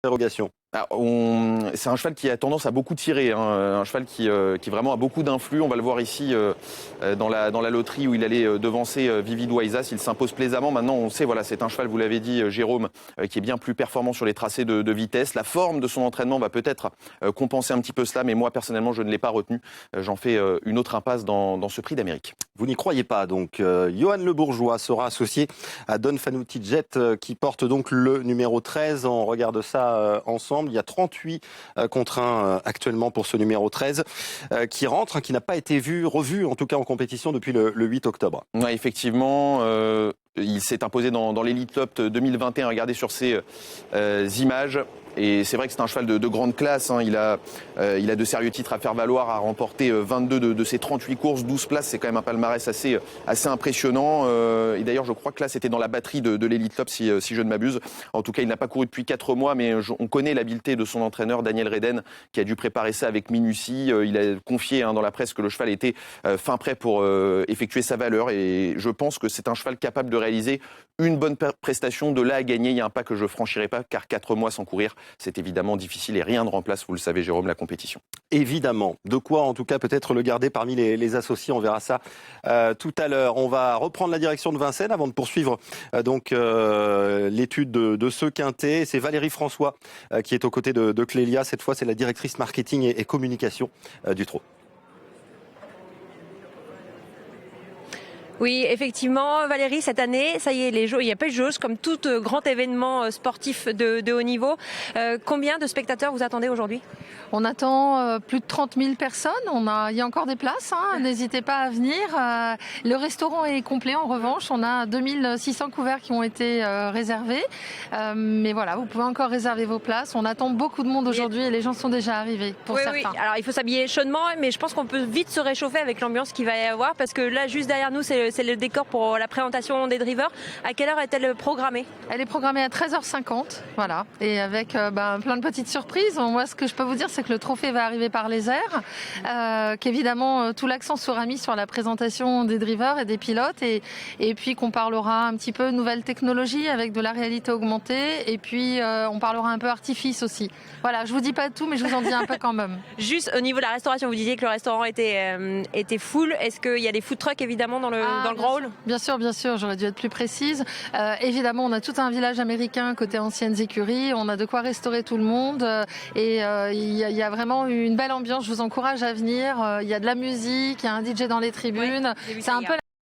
interrogation. C'est un cheval qui a tendance à beaucoup tirer, hein, un cheval qui vraiment a beaucoup d'influx. On va le voir ici dans la loterie où il allait devancer Vivid Waisas. Il s'impose plaisamment. Maintenant, on sait, voilà, c'est un cheval, vous l'avez dit, Jérôme, qui est bien plus performant sur les tracés de vitesse. La forme de son entraînement va peut-être compenser un petit peu cela, mais moi, personnellement, je ne l'ai pas retenu. J'en fais une autre impasse dans ce prix d'Amérique. Vous n'y croyez pas, donc. Johan Le Bourgeois sera associé à Don Fanucci Jet, qui porte donc le numéro 13. On regarde ça ensemble. Il y a 38 contraints actuellement pour ce numéro 13 qui rentre, qui n'a pas été revu en tout cas en compétition depuis le 8 octobre. Ouais, effectivement. Il s'est imposé dans l'Elite Top 2021. Regardez sur ces images. Et c'est vrai que c'est un cheval de grande classe. Hein. Il a de sérieux titres à faire valoir, à remporter 22 de ses 38 courses, 12 places. C'est quand même un palmarès assez impressionnant. Et d'ailleurs, je crois que là, c'était dans la batterie de l'Elite Top, si je ne m'abuse. En tout cas, il n'a pas couru depuis 4 mois, mais on connaît l'habileté de son entraîneur, Daniel Reden, qui a dû préparer ça avec minutie. Il a confié dans la presse que le cheval était fin prêt pour effectuer sa valeur. Et je pense que c'est un cheval capable de réaliser une bonne prestation. De là à gagner, il y a un pas que je franchirai pas, car 4 mois sans courir, c'est évidemment difficile et rien ne remplace, vous le savez Jérôme, la compétition. Évidemment. De quoi en tout cas peut-être le garder parmi les associés, on verra ça tout à l'heure. On va reprendre la direction de Vincennes avant de poursuivre l'étude de ce quintet. C'est Valérie François qui est aux côtés de Clélia. Cette fois, c'est la directrice marketing et communication du trot. Oui, effectivement, Valérie, cette année, ça y est, il n'y a pas de jauge, comme tout grand événement sportif de haut niveau. Combien de spectateurs vous attendez aujourd'hui ? On attend plus de 30 000 personnes. Il y a encore des places, hein. N'hésitez pas à venir. Le restaurant est complet en revanche. On a 2600 couverts qui ont été réservés. Mais voilà, vous pouvez encore réserver vos places. On attend beaucoup de monde aujourd'hui et les gens sont déjà arrivés pour certains. Oui. Alors il faut s'habiller chaudement, mais je pense qu'on peut vite se réchauffer avec l'ambiance qu'il va y avoir parce que là, juste derrière nous, c'est le décor pour la présentation des drivers. À quelle heure est-elle programmée ? Elle est programmée à 13h50, voilà, et avec plein de petites surprises. Moi, ce que je peux vous dire, c'est que le trophée va arriver par les airs, qu'évidemment tout l'accent sera mis sur la présentation des drivers et des pilotes, et puis qu'on parlera un petit peu nouvelles technologies avec de la réalité augmentée, et puis on parlera un peu artifice aussi. Voilà, je vous dis pas tout, mais je vous en dis un peu quand même. Juste au niveau de la restauration, vous disiez que le restaurant était full. Est-ce qu'il y a des food trucks évidemment dans le grand hall ? Bien sûr, j'aurais dû être plus précise. Évidemment, on a tout un village américain côté anciennes écuries, on a de quoi restaurer tout le monde et il y a vraiment une belle ambiance. Je vous encourage à venir. Il y a de la musique, il y a un DJ dans les tribunes. Oui, c'est un peu